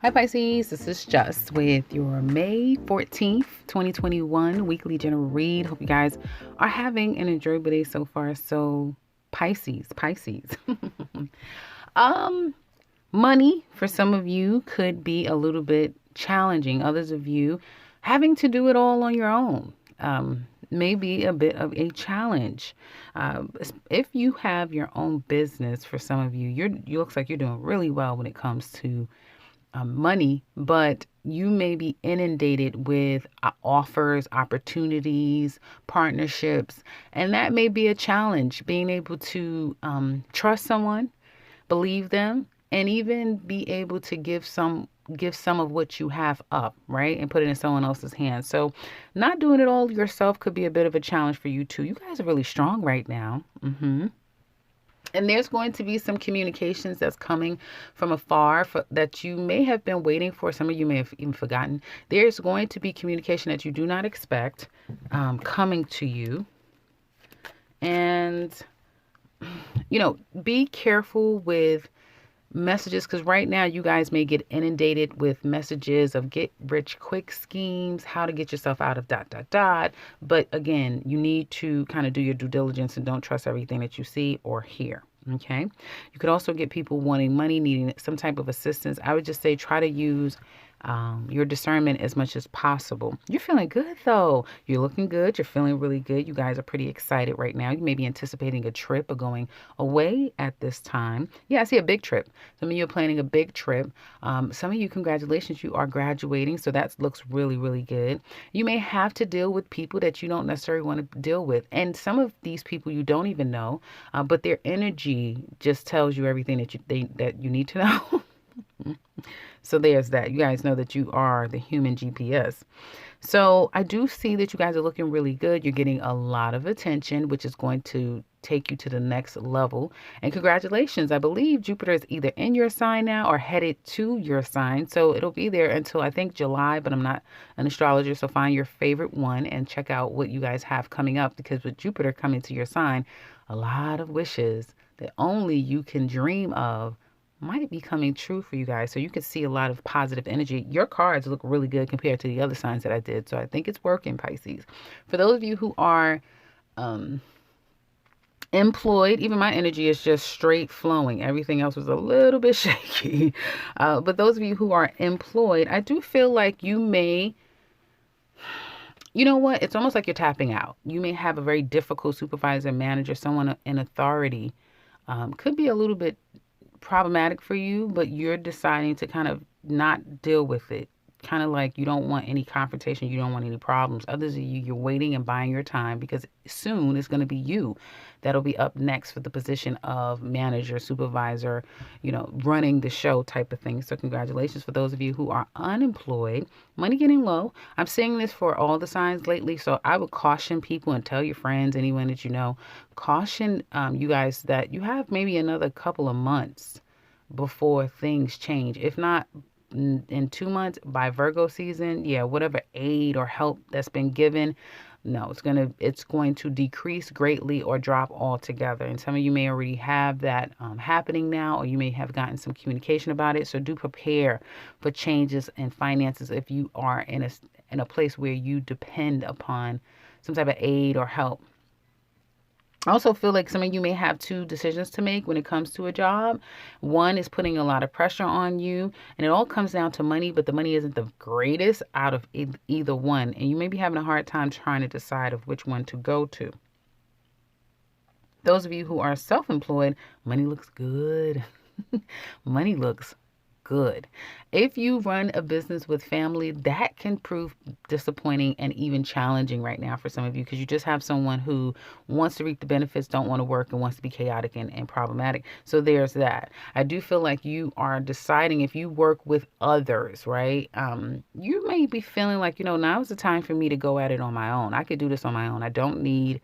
Hi Pisces, this is Just with your May 14th, 2021 weekly general read. Hope you guys are having an enjoyable day so far. So Pisces. um Money for some of you could be a little bit challenging. Others of you having to do it all on your own. May be a bit of a challenge. If you have your own business, for some of you, you looks like you're doing really well when it comes to money, but you may be inundated with offers, opportunities, partnerships, and that may be a challenge. Being able to trust someone, believe them, and even be able to give some of what you have up, right, and put it in someone else's hands. So, not doing it all yourself could be a bit of a challenge for you too. You guys are really strong right now. And there's going to be some communications that's coming from afar that you may have been waiting for. Some of you may have even forgotten. There's going to be communication that you do not expect coming to you. And, be careful with messages, because right now you guys may get inundated with messages of get rich quick schemes, how to get yourself out of dot dot dot. But again, you need to kind of do your due diligence and don't trust everything that you see or hear. Okay. You could also get people wanting money, needing some type of assistance. I would just say try to use your discernment as much as possible. You're feeling good though. You're looking good. You're feeling really good. You guys are pretty excited right now. You may be anticipating a trip or going away at this time. Yeah, I see a big trip. Some of you are planning a big trip. Some of you, congratulations, you are graduating. So that looks really, really good. You may have to deal with people that you don't necessarily want to deal with. And some of these people you don't even know, but their energy just tells you everything that you need to know. So there's that. You guys know that you are the human GPS. So I do see that you guys are looking really good. You're getting a lot of attention, which is going to take you to the next level. And congratulations. I believe Jupiter is either in your sign now or headed to your sign. So it'll be there until I think July, but I'm not an astrologer. So find your favorite one and check out what you guys have coming up, because with Jupiter coming to your sign, a lot of wishes that only you can dream of might be coming true for you guys. So you can see a lot of positive energy. Your cards look really good compared to the other signs that I did. So I think it's working, Pisces. For those of you who are employed, even my energy is just straight flowing. Everything else was a little bit shaky. But those of you who are employed, I do feel like you may, you know what? It's almost like you're tapping out. You may have a very difficult supervisor, manager, someone in authority. Could be a little bit problematic for you, but you're deciding to kind of not deal with it. Kind of like you don't want any confrontation, you don't want any problems. Others of you, you're waiting and buying your time, because soon it's going to be you that'll be up next for the position of manager, supervisor, running the show type of thing. So congratulations for those of you who are unemployed. Money getting low. I'm seeing this for all the signs lately, so I would caution people and tell your friends, anyone that you know, caution you guys that you have maybe another couple of months before things change. If not in 2 months, by Virgo season, yeah, whatever aid or help that's been given, no, it's going to decrease greatly or drop altogether. And some of you may already have that happening now, or you may have gotten some communication about it. So do prepare for changes in finances if you are in a place where you depend upon some type of aid or help. I also feel like some of you may have two decisions to make when it comes to a job. One is putting a lot of pressure on you, and it all comes down to money, but the money isn't the greatest out of either one. And you may be having a hard time trying to decide of which one to go to. Those of you who are self-employed, money looks good. Money looks good. If you run a business with family, that can prove disappointing and even challenging right now for some of you, because you just have someone who wants to reap the benefits, don't want to work, and wants to be chaotic and problematic. So there's that. I do feel like you are deciding if you work with others, right? You may be feeling like, now is the time for me to go at it on my own. I could do this on my own. I don't need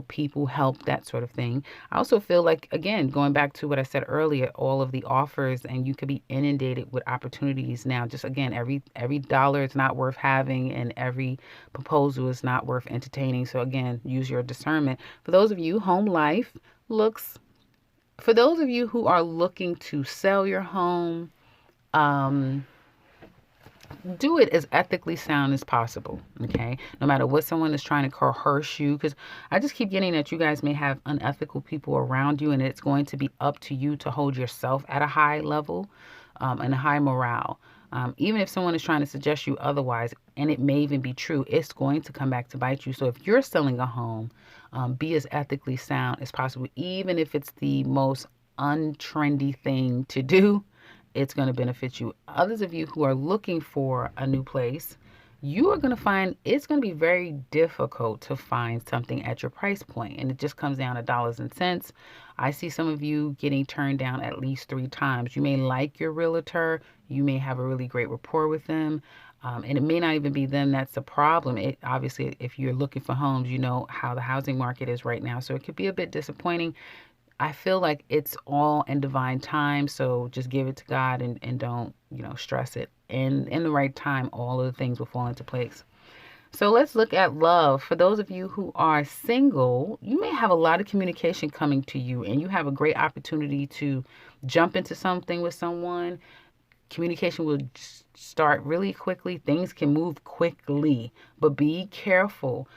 people help, that sort of thing. I also feel like, again, going back to what I said earlier, all of the offers, and you could be inundated with opportunities now. Just again, every dollar is not worth having, and every proposal is not worth entertaining. So again, use your discernment. For those of you, home life looks, for those of you who are looking to sell your home, do it as ethically sound as possible, okay? No matter what someone is trying to coerce you, because I just keep getting that you guys may have unethical people around you, and it's going to be up to you to hold yourself at a high level and a high morale. Even if someone is trying to suggest you otherwise, and it may even be true, it's going to come back to bite you. So if you're selling a home, be as ethically sound as possible, even if it's the most untrendy thing to do. It's going to benefit you. Others of you who are looking for a new place, you are going to find it's going to be very difficult to find something at your price point, and it just comes down to dollars and cents. I see some of you getting turned down at least 3 times. You may like your realtor, you may have a really great rapport with them, and it may not even be them that's the problem. It obviously, if you're looking for homes, you know how the housing market is right now, so it could be a bit disappointing. I feel like it's all in divine time, so just give it to God and don't, stress it. And in the right time, all of the things will fall into place. So let's look at love. For those of you who are single, you may have a lot of communication coming to you, and you have a great opportunity to jump into something with someone. Communication will start really quickly. Things can move quickly, but be careful,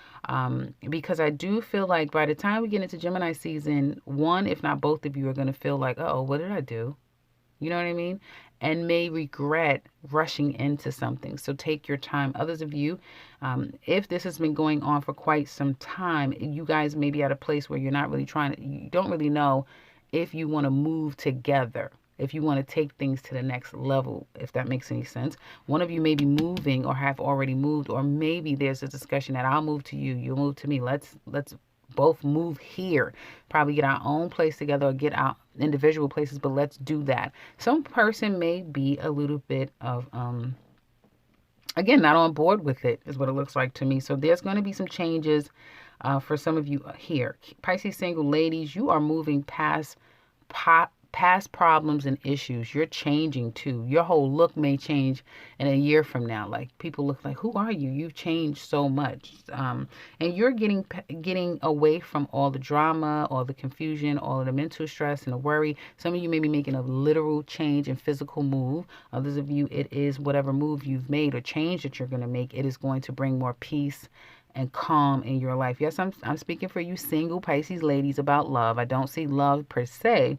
because I do feel like by the time we get into Gemini season, one, if not both of you, are going to feel like, oh, what did I do? You know what I mean? And may regret rushing into something. So take your time. Others of you, if this has been going on for quite some time, you guys may be at a place where you're not really you don't really know if you want to move together, if you want to take things to the next level, if that makes any sense. One of you may be moving or have already moved, or maybe there's a discussion that I'll move to you, you'll move to me. Let's both move here, probably get our own place together or get our individual places, but let's do that. Some person may be a little bit of again, not on board with it, is what it looks like to me. So there's going to be some changes for some of you here. Pisces single ladies, you are moving past problems and issues. You're changing too. Your whole look may change in a year from now. Like, people look like, who are you? You've changed so much. And you're getting away from all the drama, all the confusion, all of the mental stress and the worry. Some of you may be making a literal change and physical move. Others of you, it is whatever move you've made or change that you're going to make. It is going to bring more peace and calm in your life. Yes, I'm speaking for you single Pisces ladies about love. I don't see love per se,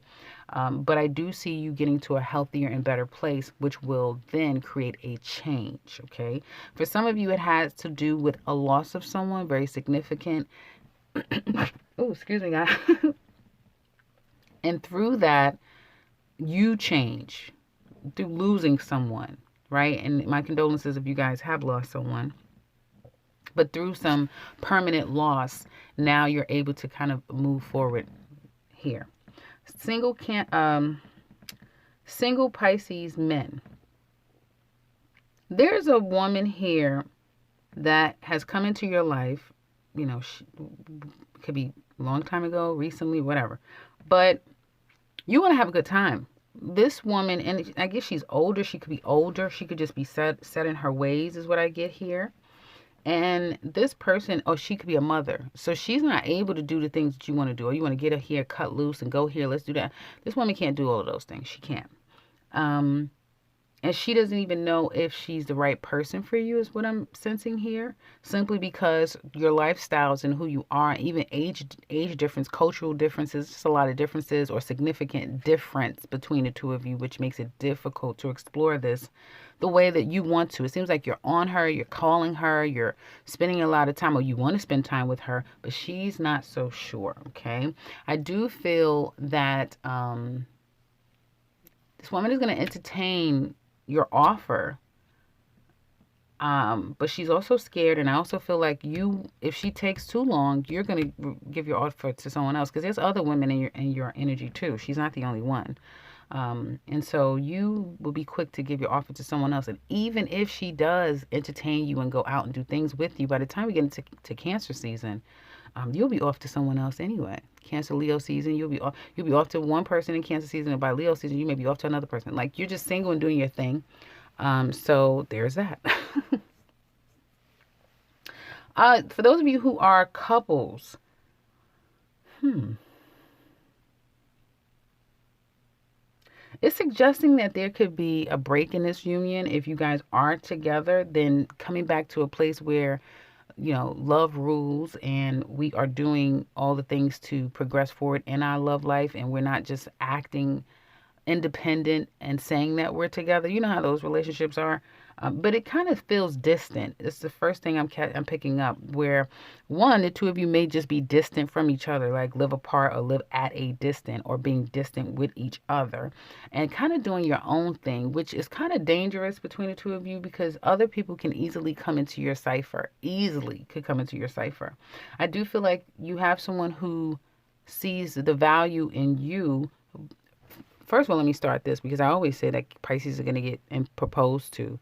but I do see you getting to a healthier and better place, which will then create a change, okay? For some of you, it has to do with a loss of someone very significant. Oh, excuse me, guys. And through that, you change through losing someone, right? And my condolences if you guys have lost someone. But through some permanent loss, now you're able to kind of move forward here. Single Pisces men. There's a woman here that has come into your life. She could be a long time ago, recently, whatever. But you want to have a good time. This woman, and I guess she's older. She could be older. She could just be set in her ways, is what I get here. And this person, she could be a mother. So she's not able to do the things that you want to do. Or you want to get her hair cut loose and go here, let's do that. This woman can't do all of those things. She can't. And she doesn't even know if she's the right person for you, is what I'm sensing here. Simply because your lifestyles and who you are, even age difference, cultural differences, just a lot of differences or significant difference between the two of you, which makes it difficult to explore this the way that you want to. It seems like you're on her, you're calling her, you're spending a lot of time, or you want to spend time with her, but she's not so sure, okay? I do feel that this woman is going to entertain your offer, but she's also scared, and I also feel like if she takes too long, you're going to give your offer to someone else, because there's other women in your energy too. She's not the only one. And so you will be quick to give your offer to someone else. And even if she does entertain you and go out and do things with you, by the time we get into Cancer season, you'll be off to someone else anyway. Cancer Leo season, you'll be off to one person in Cancer season, and by Leo season, you may be off to another person. Like, you're just single and doing your thing. So there's that. For those of you who are couples, It's suggesting that there could be a break in this union. If you guys are together, then coming back to a place where, love rules and we are doing all the things to progress forward in our love life, and we're not just acting independent and saying that we're together. You know how those relationships are. But it kind of feels distant. It's the first thing I'm picking up, where one, the two of you may just be distant from each other, like live apart or live at a distance, or being distant with each other and kind of doing your own thing, which is kind of dangerous between the two of you, because other people can easily come into your cipher, easily could come into your cipher. I do feel like you have someone who sees the value in you. First of all, let me start this, because I always say that Pisces are going to get proposed to,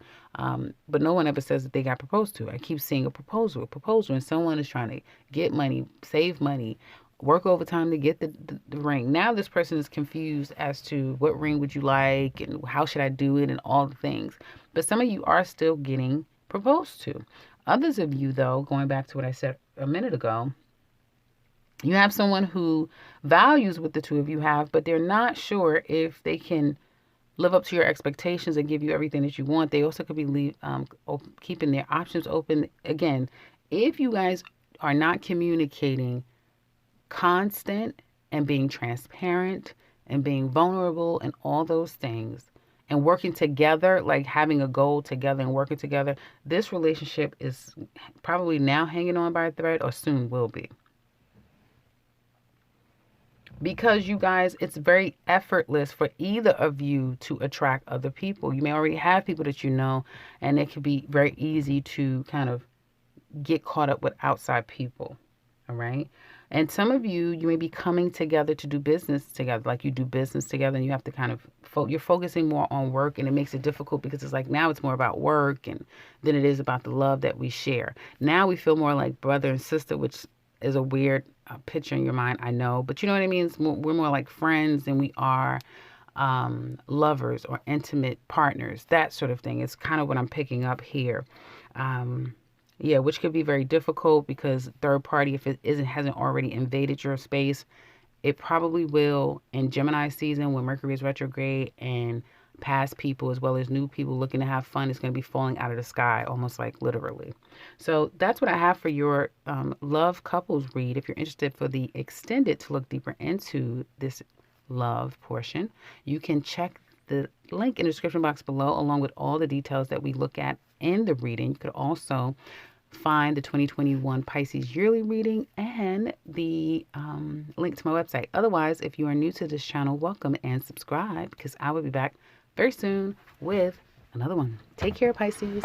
but no one ever says that they got proposed to. I keep seeing a proposal, and someone is trying to get money, save money, work overtime to get the ring. Now this person is confused as to what ring would you like and how should I do it and all the things. But some of you are still getting proposed to. Others of you, though, going back to what I said a minute ago, you have someone who values what the two of you have, but they're not sure if they can live up to your expectations and give you everything that you want. They also could be keeping their options open. Again, if you guys are not communicating constant and being transparent and being vulnerable and all those things and working together, like having a goal together and working together, this relationship is probably now hanging on by a thread, or soon will be. Because you guys, it's very effortless for either of you to attract other people. You may already have people that you know, and it can be very easy to kind of get caught up with outside people. All right. And some of you may be coming together to do business together, like you do business together, and you have to kind of, you're focusing more on work, and it makes it difficult because it's like now it's more about work and than it is about the love that we share. Now we feel more like brother and sister, which is a weird picture in your mind, I know, but you know what I mean? We're more like friends than we are lovers or intimate partners, that sort of thing. It's kind of what I'm picking up here. Yeah, which could be very difficult because third party, if it hasn't already invaded your space, it probably will in Gemini season when Mercury is retrograde, and past people as well as new people looking to have fun is going to be falling out of the sky, almost like literally. So that's what I have for your love couples read. If you're interested for the extended to look deeper into this love portion, you can check the link in the description box below, along with all the details that we look at in the reading. You could also find the 2021 Pisces yearly reading and the link to my website. Otherwise, if you are new to this channel, welcome and subscribe, because I will be back very soon with another one. Take care, Pisces.